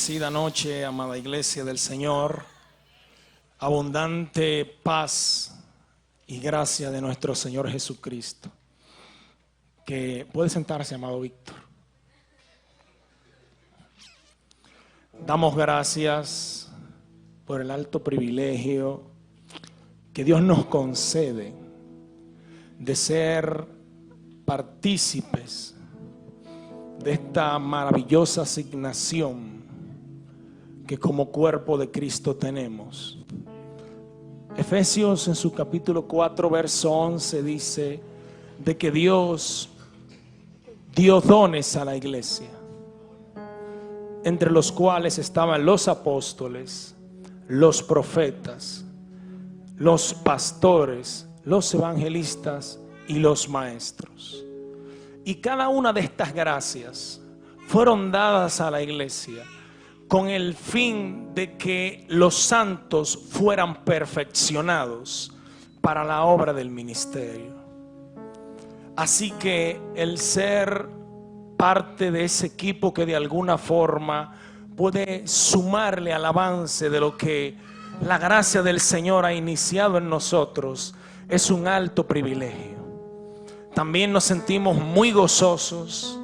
Bendecida noche, amada iglesia del Señor. Abundante paz y gracia de nuestro Señor Jesucristo. Que puede sentarse, amado Víctor. Damos gracias por el alto privilegio que Dios nos concede de ser partícipes de esta maravillosa asignación que como cuerpo de Cristo tenemos. Efesios en su capítulo 4 verso 11 dice de que Dios dio dones a la iglesia, entre los cuales estaban los apóstoles, los profetas, los pastores, los evangelistas y los maestros. Y cada una de estas gracias fueron dadas a la iglesia con el fin de que los santos fueran perfeccionados para la obra del ministerio. Así que el ser parte de ese equipo que de alguna forma puede sumarle al avance de lo que la gracia del Señor ha iniciado en nosotros es un alto privilegio. También nos sentimos muy gozosos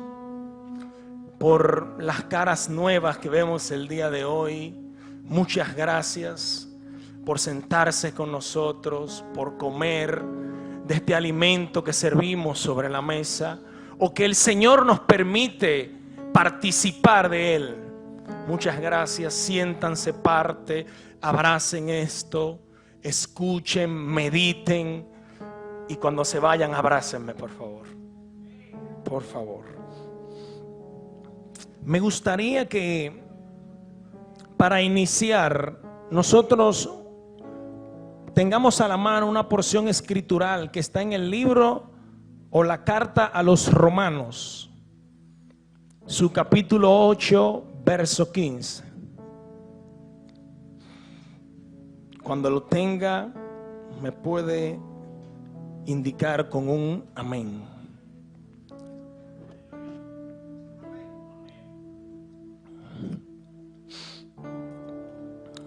por las caras nuevas que vemos el día de hoy. Muchas gracias por sentarse con nosotros, por comer de este alimento que servimos sobre la mesa, o que el Señor nos permite participar de él. Muchas gracias, siéntanse parte, abracen esto, escuchen, mediten. Y cuando se vayan, abrácenme, por favor. Por favor. Me gustaría que para iniciar nosotros tengamos a la mano una porción escritural que está en el libro o la carta a los Romanos, su capítulo 8, verso 15. Cuando lo tenga, me puede indicar con un amén.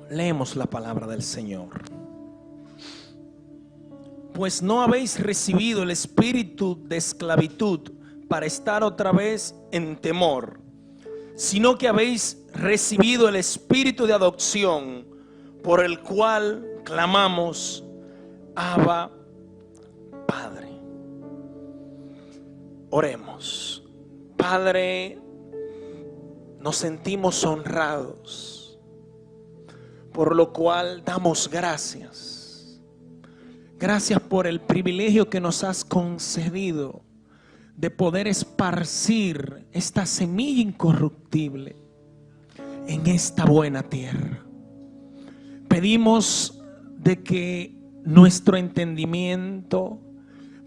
Leemos la palabra del Señor. Pues no habéis recibido el espíritu de esclavitud para estar otra vez en temor, sino que habéis recibido el espíritu de adopción, por el cual clamamos, Abba, Padre. Oremos. Padre, nos sentimos honrados, por lo cual damos gracias. Gracias por el privilegio que nos has concedido de poder esparcir esta semilla incorruptible en esta buena tierra. Pedimos de que nuestro entendimiento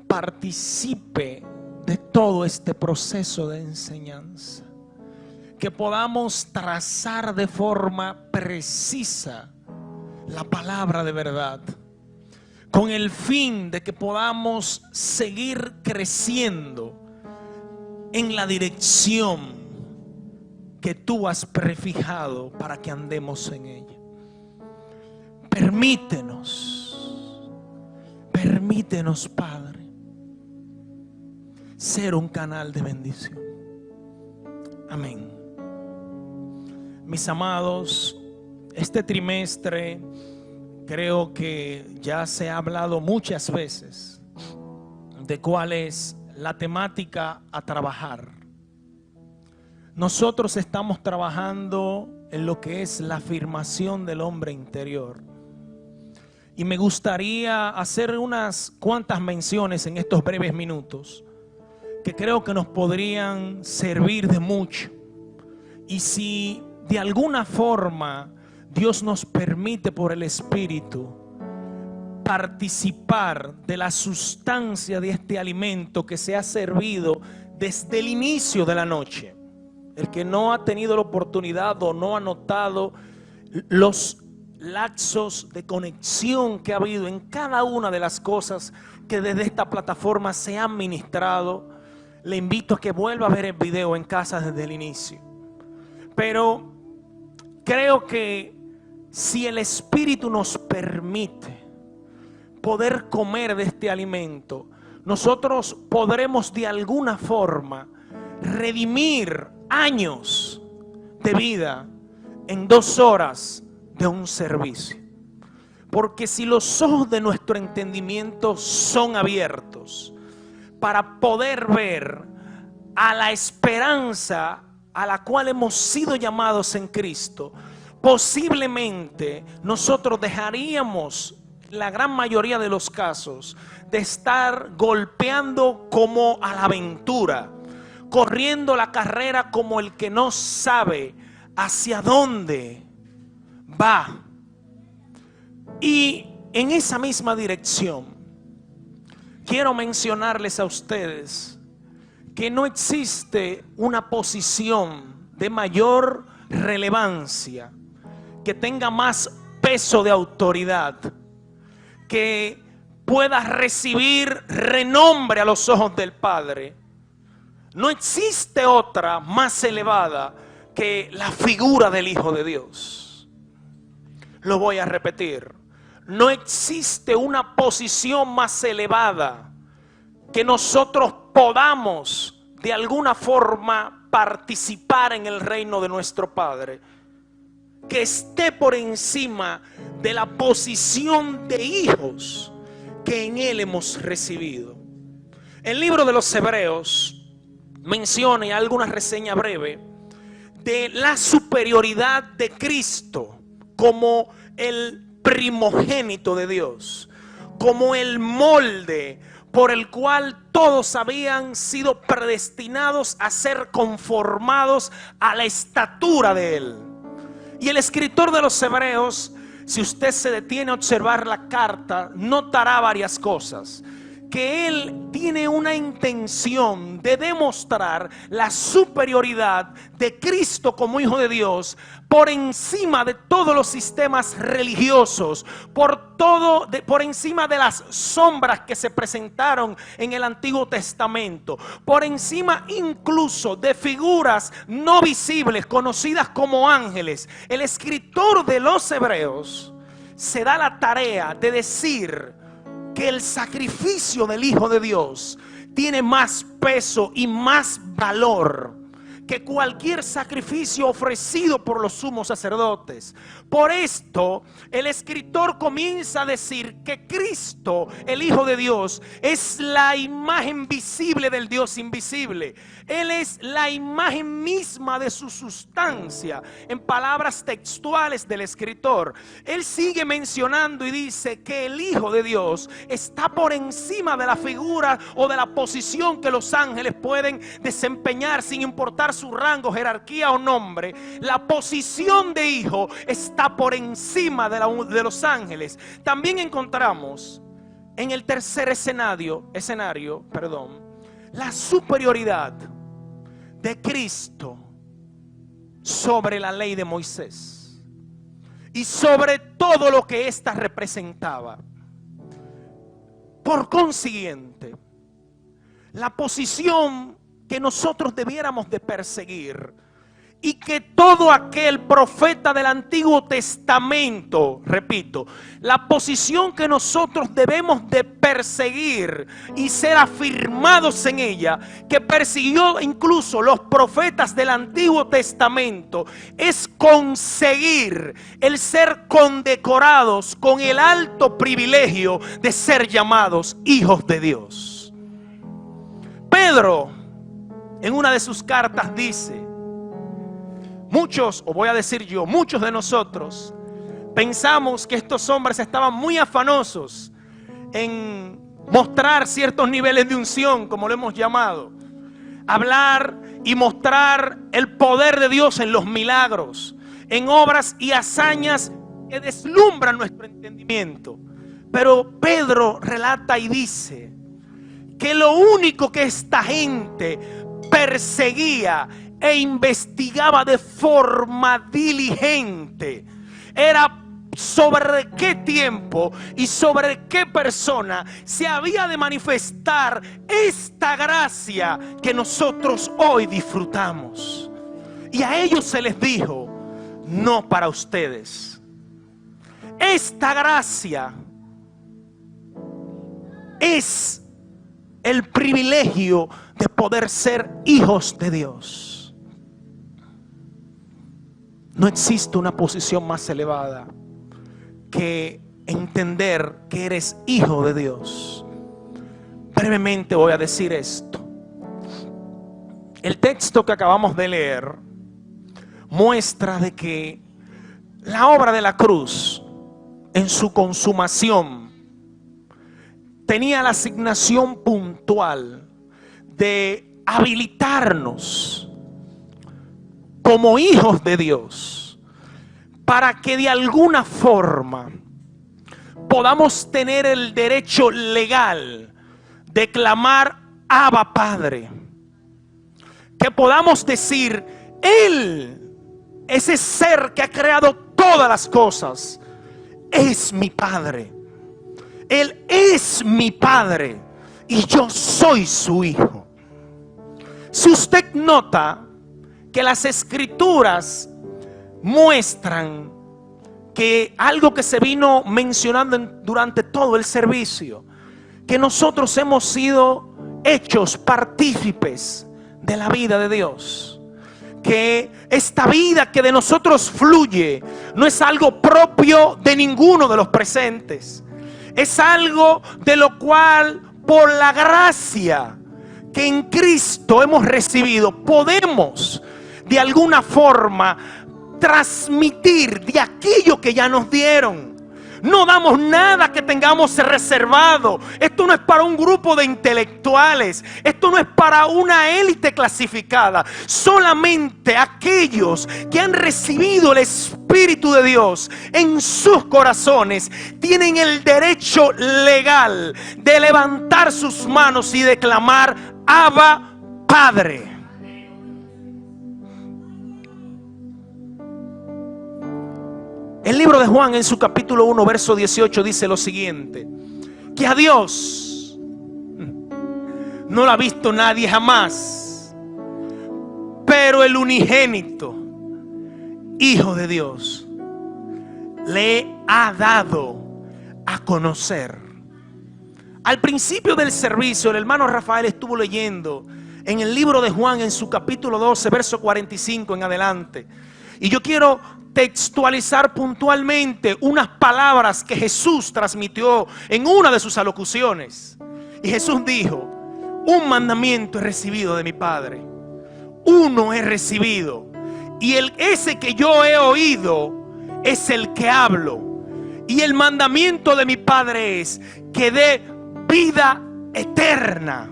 participe de todo este proceso de enseñanza, que podamos trazar de forma precisa la palabra de verdad, con el fin de que podamos seguir creciendo en la dirección que tú has prefijado para que andemos en ella. Permítenos, Padre, ser un canal de bendición. Amén. Mis amados, este trimestre creo que ya se ha hablado muchas veces de cuál es la temática a trabajar. Nosotros estamos trabajando en lo que es la afirmación del hombre interior. Y me gustaría hacer unas cuantas menciones en estos breves minutos que creo que nos podrían servir de mucho. Y si de alguna forma Dios nos permite por el Espíritu participar de la sustancia de este alimento que se ha servido desde el inicio de la noche, el que no ha tenido la oportunidad o no ha notado los lapsos de conexión que ha habido en cada una de las cosas que desde esta plataforma se han ministrado, le invito a que vuelva a ver el video en casa desde el inicio. Pero creo que si el Espíritu nos permite poder comer de este alimento, nosotros podremos de alguna forma redimir años de vida en 2 horas de un servicio. Porque si los ojos de nuestro entendimiento son abiertos para poder ver a la esperanza a la cual hemos sido llamados en Cristo, posiblemente nosotros dejaríamos, la gran mayoría de los casos, de estar golpeando como a la aventura, corriendo la carrera como el que no sabe hacia dónde va. Y en esa misma dirección quiero mencionarles a ustedes que no existe una posición de mayor relevancia, que tenga más peso de autoridad, que pueda recibir renombre a los ojos del Padre. No existe otra más elevada que la figura del Hijo de Dios. Lo voy a repetir. No existe una posición más elevada que nosotros podamos de alguna forma participar en el reino de nuestro Padre, que esté por encima de la posición de hijos que en Él hemos recibido. El libro de los Hebreos menciona, y alguna reseña breve, de la superioridad de Cristo como el primogénito de Dios, como el molde por el cual todos habían sido predestinados a ser conformados a la estatura de Él. Y el escritor de los Hebreos, si usted se detiene a observar la carta, notará varias cosas. Que él tiene una intención de demostrar la superioridad de Cristo como Hijo de Dios por encima de todos los sistemas religiosos, por encima de las sombras que se presentaron en el Antiguo Testamento, por encima incluso de figuras no visibles conocidas como ángeles. El escritor de los Hebreos se da la tarea de decir que el sacrificio del Hijo de Dios tiene más peso y más valor que cualquier sacrificio ofrecido por los sumos sacerdotes. Por esto, el escritor comienza a decir que Cristo, el Hijo de Dios, es la imagen visible del Dios invisible. Él es la imagen misma de su sustancia. En palabras textuales del escritor, él sigue mencionando y dice que el Hijo de Dios está por encima de la figura o de la posición que los ángeles pueden desempeñar, sin importar su rango, jerarquía o nombre. La posición de hijo está por encima de los ángeles. También encontramos en el tercer escenario, la superioridad de Cristo sobre la ley de Moisés y sobre todo lo que ésta representaba. Por consiguiente, la posición que nosotros debiéramos de perseguir y que todo aquel profeta del Antiguo Testamento, repito, la posición que nosotros debemos de perseguir y ser afirmados en ella, que persiguió incluso los profetas del Antiguo Testamento, es conseguir el ser condecorados con el alto privilegio de ser llamados hijos de Dios. Pedro, en una de sus cartas dice: muchos, o voy a decir yo, muchos de nosotros pensamos que estos hombres estaban muy afanosos en mostrar ciertos niveles de unción, como lo hemos llamado, hablar y mostrar el poder de Dios en los milagros, en obras y hazañas que deslumbran nuestro entendimiento. Pero Pedro relata y dice que lo único que esta gente perseguía e investigaba de forma diligente era sobre qué tiempo y sobre qué persona se había de manifestar esta gracia que nosotros hoy disfrutamos. Y a ellos se les dijo: no para ustedes. Esta gracia es el privilegio de poder ser hijos de Dios. No existe una posición más elevada que entender que eres hijo de Dios. Brevemente voy a decir esto. El texto que acabamos de leer muestra de que la obra de la cruz en su consumación tenía la asignación puntual de habilitarnos como hijos de Dios para que de alguna forma podamos tener el derecho legal de clamar Abba Padre, que podamos decir: Él, ese ser que ha creado todas las cosas, es mi Padre. Él es mi Padre y yo soy su hijo. Si usted nota que las escrituras muestran que algo que se vino mencionando durante todo el servicio, que nosotros hemos sido hechos partícipes de la vida de Dios, que esta vida que de nosotros fluye no es algo propio de ninguno de los presentes, es algo de lo cual por la gracia que en Cristo hemos recibido podemos de alguna forma transmitir de aquello que ya nos dieron. No damos nada que tengamos reservado. Esto no es para un grupo de intelectuales. Esto no es para una élite clasificada. Solamente aquellos que han recibido el Espíritu de Dios en sus corazones tienen el derecho legal de levantar sus manos y de clamar: Abba, Padre. El libro de Juan en su capítulo 1 verso 18 dice lo siguiente: que a Dios no lo ha visto nadie jamás, pero el unigénito Hijo de Dios le ha dado a conocer. Al principio del servicio el hermano Rafael estuvo leyendo en el libro de Juan en su capítulo 12 verso 45 en adelante, y yo quiero textualizar puntualmente unas palabras que Jesús transmitió en una de sus alocuciones. Y Jesús dijo: un mandamiento he recibido de mi Padre, uno he recibido, y ese que yo he oído es el que hablo, y el mandamiento de mi Padre es que dé vida eterna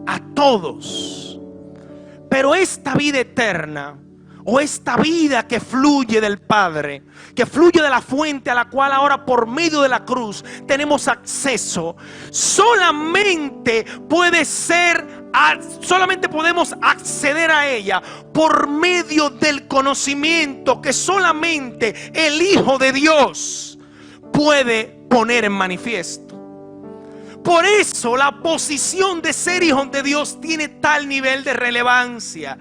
a todos. Pero esta vida eterna, o esta vida que fluye del Padre, que fluye de la fuente a la cual ahora por medio de la cruz tenemos acceso, solamente podemos acceder a ella por medio del conocimiento que solamente el Hijo de Dios puede poner en manifiesto. Por eso la posición de ser hijos de Dios tiene tal nivel de relevancia.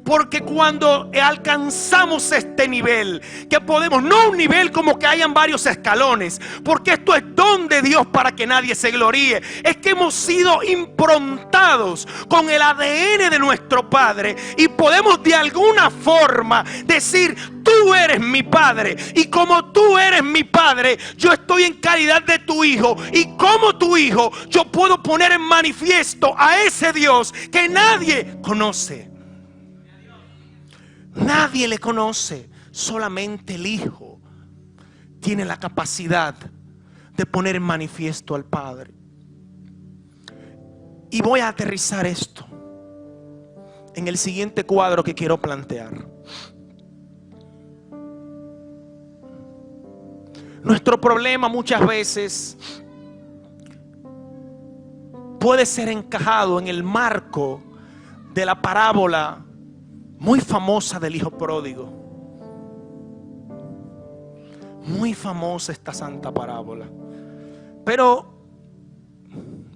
Porque cuando alcanzamos este nivel, que podemos, no un nivel como que hayan varios escalones, porque esto es don de Dios para que nadie se gloríe, es que hemos sido improntados con el ADN de nuestro Padre y podemos de alguna forma decir: tú eres mi Padre, y como tú eres mi Padre, yo estoy en calidad de tu hijo, y como tu hijo yo puedo poner en manifiesto a ese Dios que nadie conoce. Nadie le conoce, solamente el Hijo tiene la capacidad de poner en manifiesto al Padre. Y voy a aterrizar esto en el siguiente cuadro que quiero plantear. Nuestro problema muchas veces puede ser encajado en el marco de la parábola muy famosa del hijo pródigo. Muy famosa esta santa parábola. Pero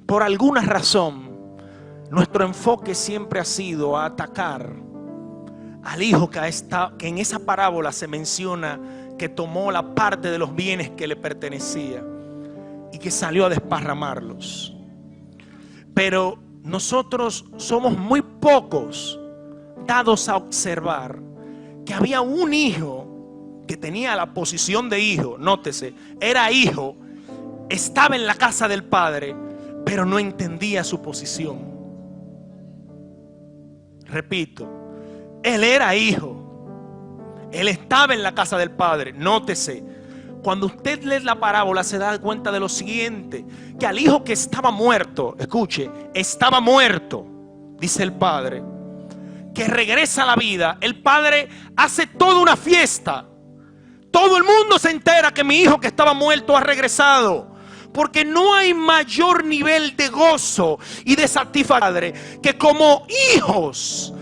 por alguna razón nuestro enfoque siempre ha sido a atacar al hijo que en esa parábola se menciona que tomó la parte de los bienes que le pertenecía y que salió a desparramarlos. Pero nosotros somos muy pocos dados a observar que había un hijo que tenía la posición de hijo. Nótese, era hijo, estaba en la casa del padre, pero no entendía su posición. Repito, él era hijo, él estaba en la casa del padre. Nótese, cuando usted lee la parábola se da cuenta de lo siguiente, que al hijo que estaba muerto, escuche, estaba muerto, dice el padre, que regresa a la vida. El padre hace toda una fiesta. Todo el mundo se entera que mi hijo que estaba muerto ha regresado, porque no hay mayor nivel de gozo y de satisfacción que como hijos,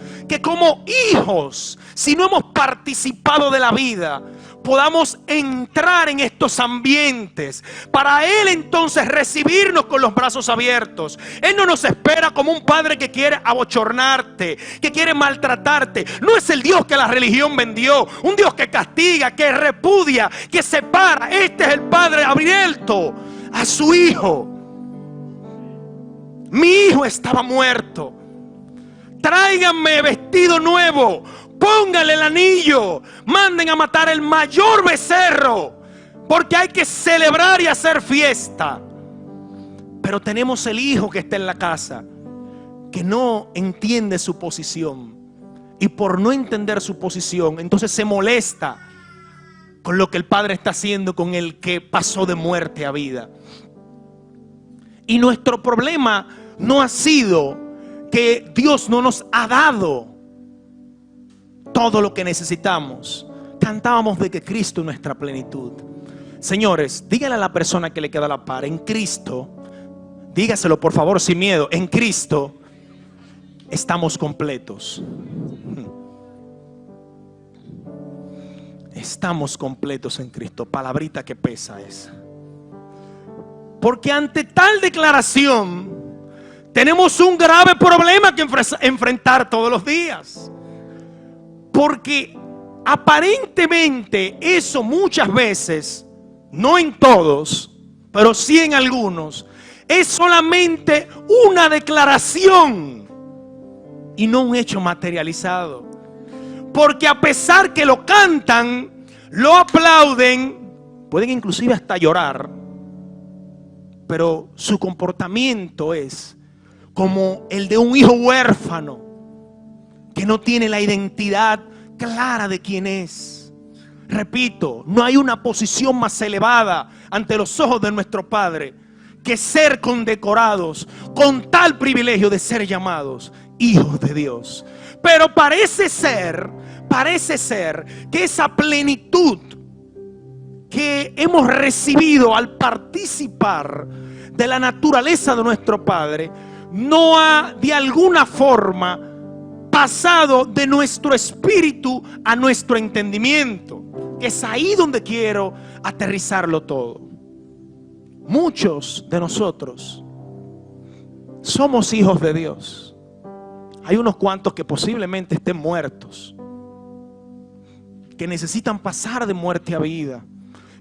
si no hemos participado de la vida, podamos entrar en estos ambientes para Él entonces recibirnos con los brazos abiertos. Él no nos espera como un padre que quiere abochornarte, que quiere maltratarte. No es el Dios que la religión vendió, un Dios que castiga, que repudia, que separa. Este es el Padre abierto a su hijo. Mi hijo estaba muerto, tráiganme vestido nuevo, pónganle el anillo, manden a matar el mayor becerro, porque hay que celebrar y hacer fiesta. Pero tenemos el hijo que está en la casa, que no entiende su posición, y por no entender su posición, entonces se molesta con lo que el padre está haciendo con el que pasó de muerte a vida. Y nuestro problema no ha sido que Dios no nos ha dado todo lo que necesitamos. Cantábamos de que Cristo es nuestra plenitud. Señores, díganle a la persona que le queda a la par: en Cristo, dígaselo por favor sin miedo, en Cristo estamos completos. Estamos completos en Cristo. Palabrita que pesa esa. Porque ante tal declaración tenemos un grave problema que enfrentar todos los días. Porque aparentemente eso muchas veces, no en todos, pero sí en algunos, es solamente una declaración y no un hecho materializado. Porque a pesar que lo cantan, lo aplauden, pueden inclusive hasta llorar, pero su comportamiento es como el de un hijo huérfano que no tiene la identidad clara de quién es. Repito, no hay una posición más elevada ante los ojos de nuestro Padre que ser condecorados con tal privilegio de ser llamados hijos de Dios. Pero parece ser que esa plenitud que hemos recibido al participar de la naturaleza de nuestro Padre no ha de alguna forma pasado de nuestro espíritu a nuestro entendimiento. Es ahí donde quiero aterrizarlo todo. Muchos de nosotros somos hijos de Dios. Hay unos cuantos que posiblemente estén muertos, que necesitan pasar de muerte a vida,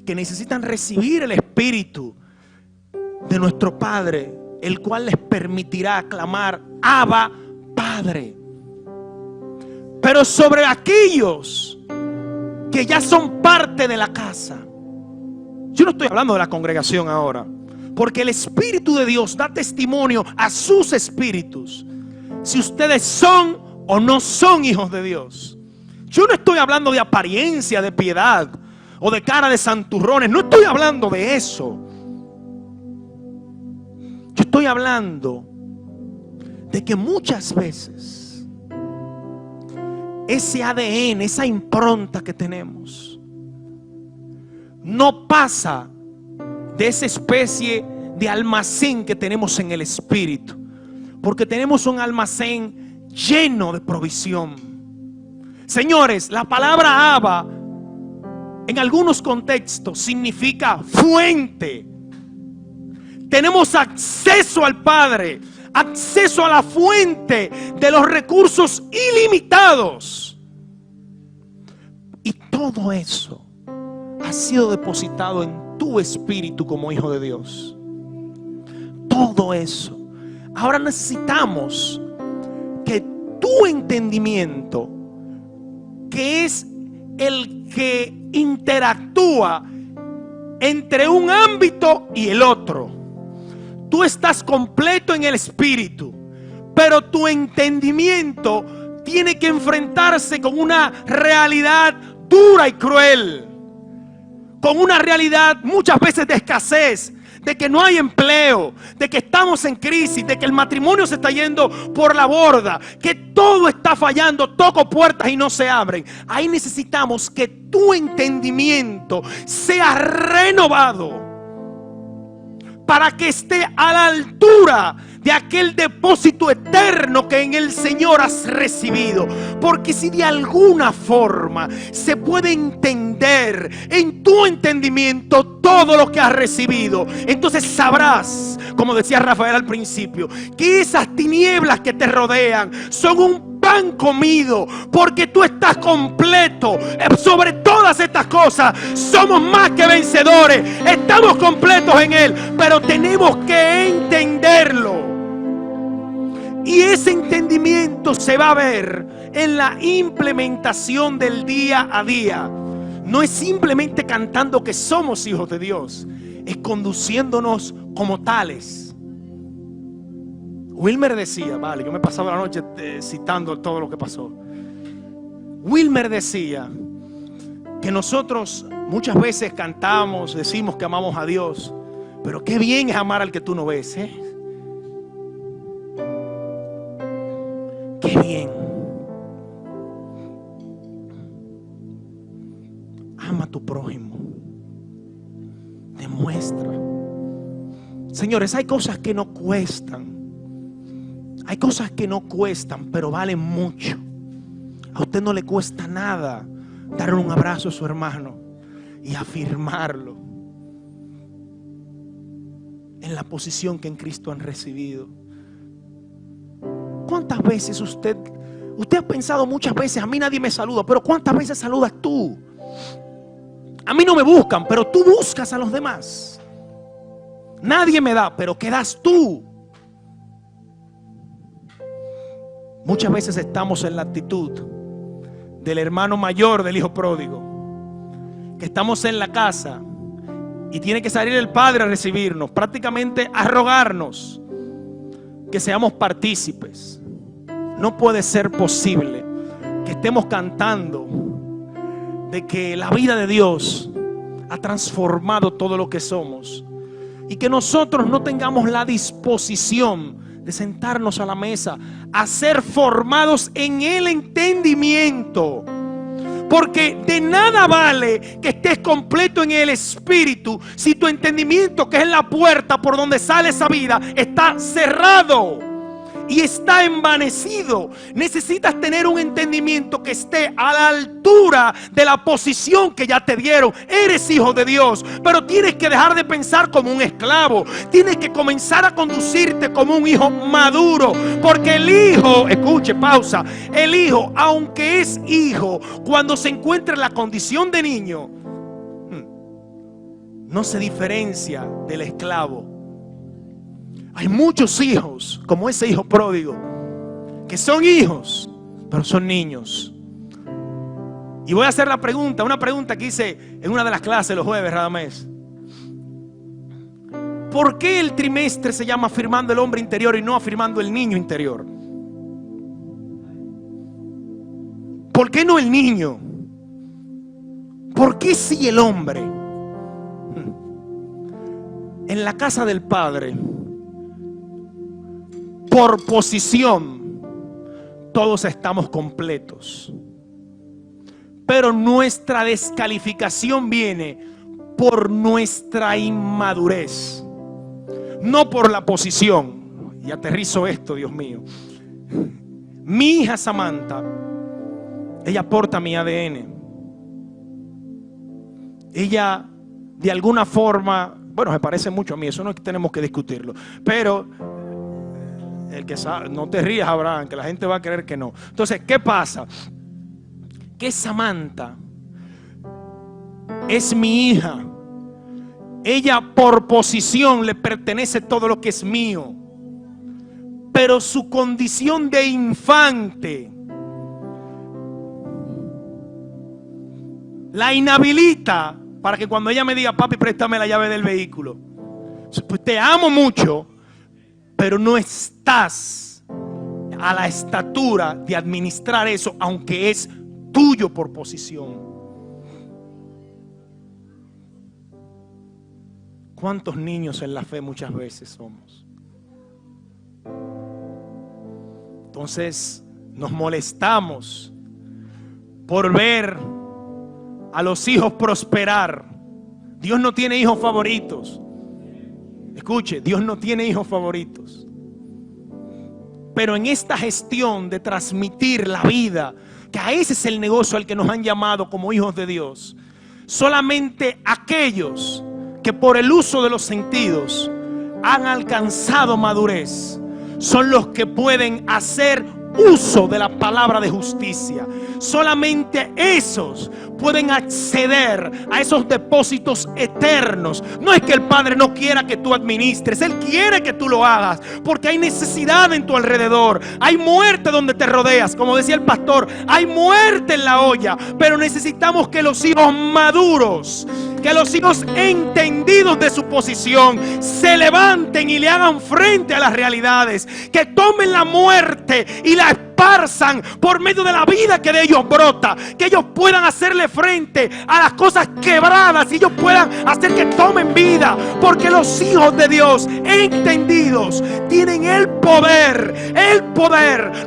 que necesitan recibir el espíritu de nuestro Padre, el cual les permitirá clamar Abba, Padre. Pero sobre aquellos que ya son parte de la casa, yo no estoy hablando de la congregación ahora, porque el Espíritu de Dios da testimonio a sus espíritus si ustedes son o no son hijos de Dios. Yo no estoy hablando de apariencia, de piedad o de cara de santurrones. No estoy hablando de eso. Yo estoy hablando de que muchas veces ese ADN, esa impronta que tenemos, no pasa de esa especie de almacén que tenemos en el espíritu, porque tenemos un almacén lleno de provisión. Señores, la palabra Abba en algunos contextos significa fuente. Tenemos acceso al Padre, acceso a la fuente de los recursos ilimitados. todo eso ha sido depositado en tu espíritu como hijo de Dios. Todo eso. Ahora necesitamos que tu entendimiento, que es el que interactúa entre un ámbito y el otro. Tú estás completo en el espíritu, pero tu entendimiento tiene que enfrentarse con una realidad dura y cruel, con una realidad muchas veces de escasez, de que no hay empleo, de que estamos en crisis, de que el matrimonio se está yendo por la borda, que todo está fallando, toco puertas y no se abren. Ahí necesitamos que tu entendimiento sea renovado para que esté a la altura de aquel depósito eterno que en el Señor has recibido. Porque si de alguna forma se puede entender en tu entendimiento todo lo que has recibido, entonces sabrás, como decía Rafael al principio, que esas tinieblas que te rodean son un pan comido, porque tú estás completo. Sobre todas estas cosas somos más que vencedores, estamos completos en Él, pero tenemos que entenderlo. Y ese entendimiento se va a ver en la implementación del día a día. No es simplemente cantando que somos hijos de Dios, es conduciéndonos como tales. Wilmer decía, vale, yo me pasaba la noche citando todo lo que pasó. Wilmer decía que nosotros muchas veces cantamos, decimos que amamos a Dios, pero qué bien es amar al que tú no ves, ¿eh? Qué bien. Ama a tu prójimo. Demuestra. Señores, hay cosas que no cuestan. Hay cosas que no cuestan, pero valen mucho. A usted no le cuesta nada darle un abrazo a su hermano y afirmarlo en la posición que en Cristo han recibido. ¿Cuántas veces usted ha pensado muchas veces, a mí nadie me saluda, pero cuántas veces saludas tú? A mí no me buscan, pero tú buscas a los demás. Nadie me da, pero ¿qué das tú? Muchas veces estamos en la actitud del hermano mayor del hijo pródigo, que estamos en la casa y tiene que salir el padre a recibirnos, prácticamente a rogarnos que seamos partícipes. No puede ser posible que estemos cantando de que la vida de Dios ha transformado todo lo que somos y que nosotros no tengamos la disposición de sentarnos a la mesa a ser formados en el entendimiento. Porque de nada vale que estés completo en el espíritu si tu entendimiento, que es la puerta por donde sale esa vida, está cerrado y está envanecido. Necesitas tener un entendimiento que esté a la altura de la posición que ya te dieron. Eres hijo de Dios, pero tienes que dejar de pensar como un esclavo. Tienes que comenzar a conducirte como un hijo maduro, porque el hijo, escuche, pausa, el hijo, aunque es hijo, cuando se encuentra en la condición de niño, no se diferencia del esclavo. Hay muchos hijos, como ese hijo pródigo, que son hijos, pero son niños. Y voy a hacer una pregunta que hice en una de las clases los jueves, Radamés. ¿Por qué el trimestre se llama afirmando el hombre interior y no afirmando el niño interior? ¿Por qué no el niño? ¿Por qué sí el hombre? En la casa del Padre, por posición, todos estamos completos. Pero nuestra descalificación viene por nuestra inmadurez, no por la posición. Y aterrizo esto, Dios mío. Mi hija Samantha, ella porta mi ADN. Ella, de alguna forma, bueno, se parece mucho a mí, eso no tenemos que discutirlo. Pero el que sabe, no te rías, Abraham, que la gente va a creer que no. Entonces, ¿qué pasa? Que Samantha es mi hija. Ella por posición le pertenece todo lo que es mío. Pero su condición de infante la inhabilita para que cuando ella me diga: papi, préstame la llave del vehículo. Pues te amo mucho, pero no estás a la estatura de administrar eso, aunque es tuyo por posición. ¿Cuántos niños en la fe muchas veces somos? Entonces nos molestamos por ver a los hijos prosperar. Dios no tiene hijos favoritos. Escuche, Dios no tiene hijos favoritos. Pero en esta gestión de transmitir la vida, que a ese es el negocio al que nos han llamado como hijos de Dios, solamente aquellos que por el uso de los sentidos han alcanzado madurez son los que pueden hacer uso de la palabra de justicia. Solamente esos pueden acceder a esos depósitos eternos. No es que el Padre no quiera que tú administres, Él quiere que tú lo hagas, porque hay necesidad en tu alrededor, hay muerte donde te rodeas. Como decía el pastor, hay muerte en la olla. Pero necesitamos que los hijos maduros, que los hijos entendidos de su posición, se levanten y le hagan frente a las realidades, que tomen la muerte y la esparzan por medio de la vida que de ellos brota, que ellos puedan hacerle frente a las cosas quebradas y ellos puedan hacer que tomen vida, porque los hijos de Dios entendidos tienen el poder,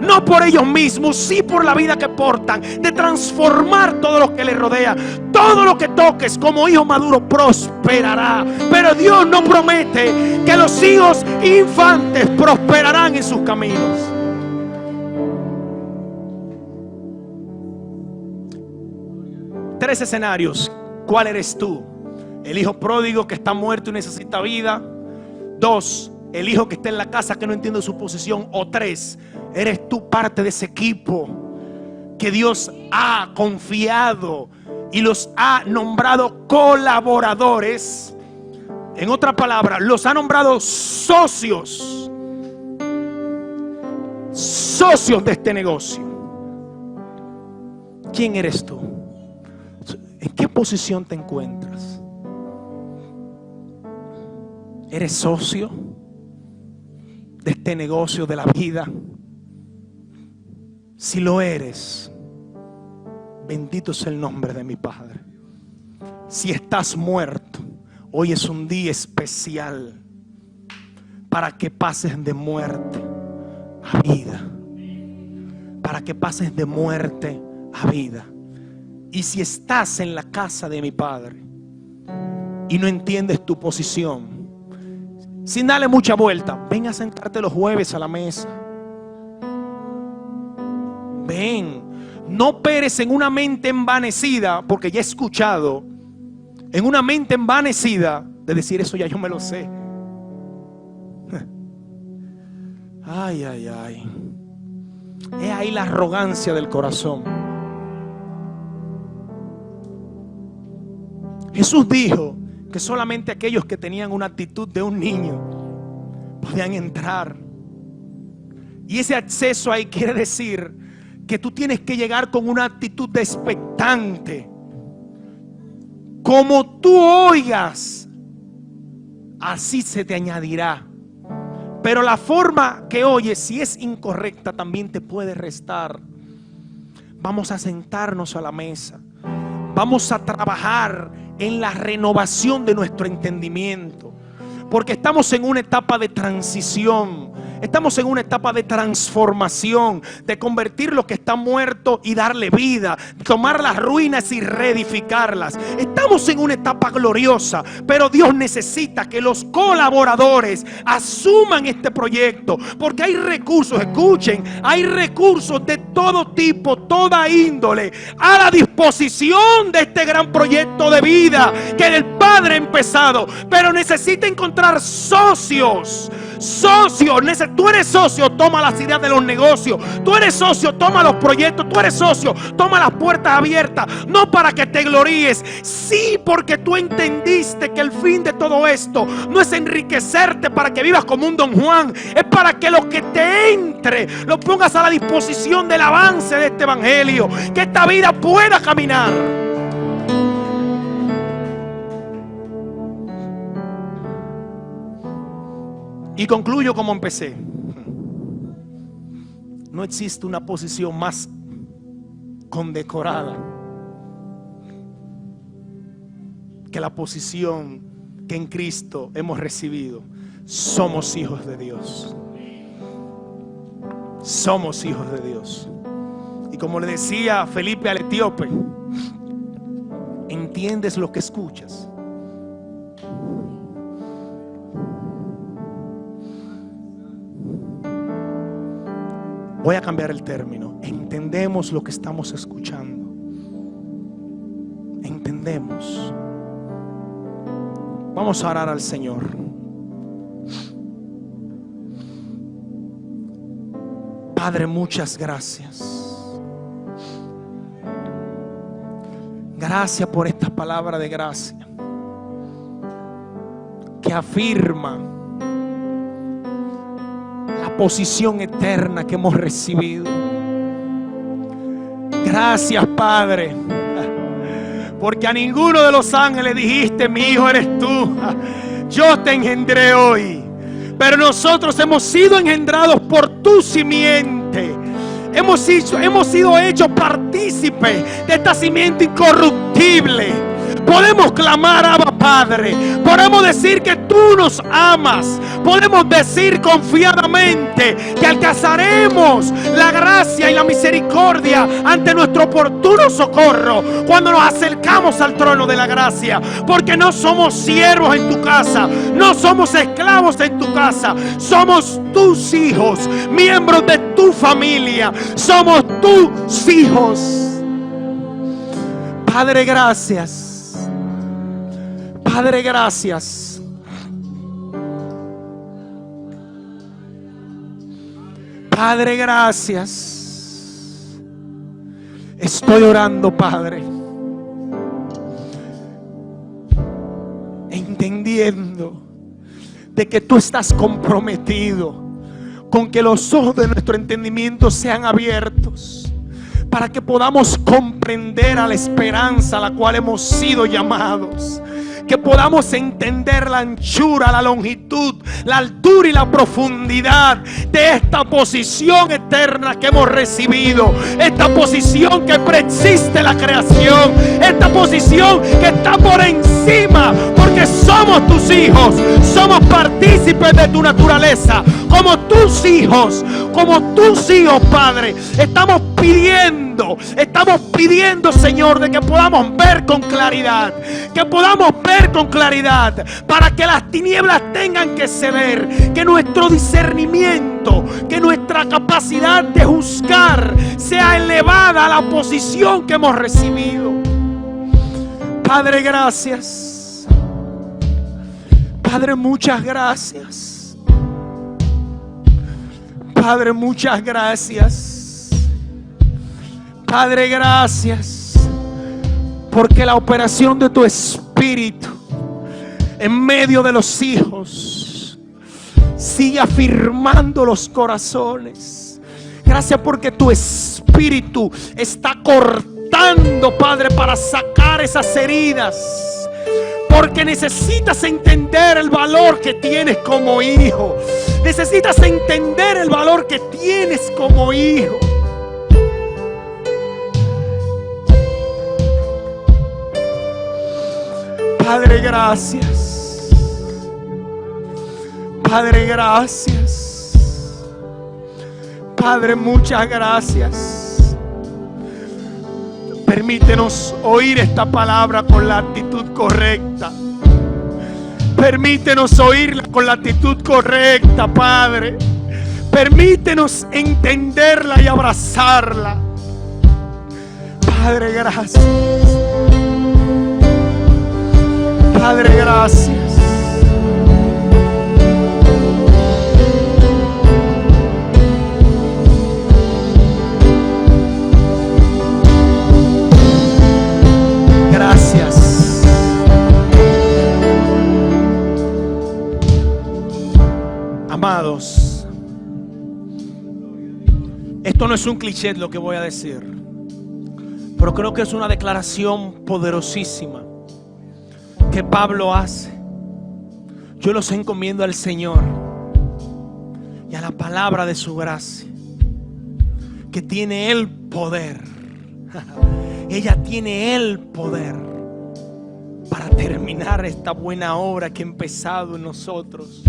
no por ellos mismos, sí por la vida que portan, de transformar todo lo que les rodea. Todo lo que toques como hijo maduro prosperará. Pero Dios no promete que los hijos infantes prosperarán en sus caminos. Tres escenarios. ¿Cuál eres tú? El hijo pródigo que está muerto y necesita vida. 2, el hijo que está en la casa que no entiende su posición. O 3, eres tú parte de ese equipo que Dios ha confiado y los ha nombrado colaboradores. En otra palabra, los ha nombrado socios de este negocio. ¿Quién eres tú? ¿En qué posición te encuentras? ¿Eres socio de este negocio de la vida? Si lo eres, bendito es el nombre de mi Padre. Si estás muerto, hoy es un día especial para que pases de muerte a vida. Para que pases de muerte a vida. Y si estás en la casa de mi Padre y no entiendes tu posición, sin darle mucha vuelta, ven a sentarte los jueves a la mesa. Ven, no peres en una mente envanecida, porque ya he escuchado en una mente envanecida de decir: eso ya yo me lo sé. Ay, ay, ay. Es ahí la arrogancia del corazón. Jesús dijo que solamente aquellos que tenían una actitud de un niño podían entrar. Y ese acceso ahí quiere decir que tú tienes que llegar con una actitud de expectante. Como tú oigas, así se te añadirá. Pero la forma que oyes, si es incorrecta, también te puede restar. Vamos a sentarnos a la mesa. Vamos a trabajar en la renovación de nuestro entendimiento, porque estamos en una etapa de transición. Estamos en una etapa de transformación, de convertir lo que está muerto y darle vida, tomar las ruinas y reedificarlas. Estamos en una etapa gloriosa, pero Dios necesita que los colaboradores asuman este proyecto, porque hay recursos, escuchen, hay recursos de todo tipo, toda índole, a la disposición de este gran proyecto de vida que el Padre padre empezado, pero necesita encontrar socios. Tú eres socio, toma las ideas de los negocios. Tú eres socio, toma los proyectos. Tú eres socio, toma las puertas abiertas. No para que te gloríes, sí, porque tú entendiste que el fin de todo esto no es enriquecerte para que vivas como un Don Juan. Es para que lo que te entre lo pongas a la disposición del avance de este evangelio, que esta vida pueda caminar. Y concluyo como empecé. No existe una posición más condecorada que la posición que en Cristo hemos recibido. Somos hijos de Dios. Somos hijos de Dios. Y como le decía Felipe al etíope, ¿entiendes lo que escuchas? Voy a cambiar el término. Entendemos lo que estamos escuchando. Entendemos. Vamos a orar al Señor. Padre, muchas gracias. Gracias por esta palabra de gracia que afirma la posición eterna que hemos recibido. Gracias, Padre, porque a ninguno de los ángeles dijiste: mi hijo eres tú, yo te engendré hoy. Pero nosotros hemos sido engendrados por tu simiente. Hemos sido hechos partícipes de esta simiente incorruptible. Podemos clamar: Abba, Padre. Podemos decir que tú nos amas. Podemos decir confiadamente que alcanzaremos la gracia y la misericordia ante nuestro oportuno socorro cuando nos acercamos al trono de la gracia. Porque no somos siervos en tu casa, no somos esclavos en tu casa. Somos tus hijos, miembros de tu familia. Somos tus hijos. Padre, gracias. Padre, gracias. Padre, gracias. Estoy orando, Padre, entendiendo de que tú estás comprometido con que los ojos de nuestro entendimiento sean abiertos para que podamos comprender a la esperanza a la cual hemos sido llamados. Que podamos entender la anchura, la longitud, la altura y la profundidad de esta posición eterna que hemos recibido. Esta posición que preexiste la creación. Esta posición que está por encima, porque somos tus hijos. Somos partícipes de tu naturaleza. Como tus hijos, Padre. Estamos pidiendo, Señor, de que podamos ver con claridad. Que podamos ver con claridad, para que las tinieblas tengan que ceder, que nuestro discernimiento, que nuestra capacidad de juzgar sea elevada a la posición que hemos recibido. Padre, gracias. Padre, muchas gracias. Padre, muchas gracias. Padre, gracias, porque la operación de tu Espíritu en medio de los hijos sigue afirmando los corazones. Gracias porque tu Espíritu está cortando, Padre, para sacar esas heridas. Porque necesitas entender el valor que tienes como hijo. Necesitas entender el valor que tienes como hijo. Padre, gracias. Padre, gracias. Padre, muchas gracias. Permítenos oír esta palabra con la actitud correcta. Permítenos oírla con la actitud correcta, Padre. Permítenos entenderla y abrazarla. Padre, gracias. Padre, gracias. Gracias. Amados, esto no es un cliché lo que voy a decir, pero creo que es una declaración poderosísima que Pablo hace. Yo los encomiendo al Señor y a la palabra de su gracia, que tiene el poder. Ella tiene el poder para terminar esta buena obra que ha empezado en nosotros.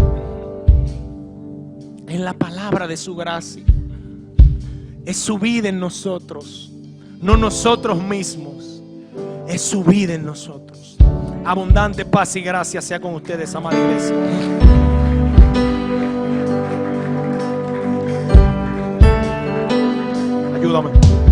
En la palabra de su gracia. Es su vida en nosotros, no nosotros mismos. Es su vida en nosotros. Abundante paz y gracia sea con ustedes, amada iglesia. Ayúdame.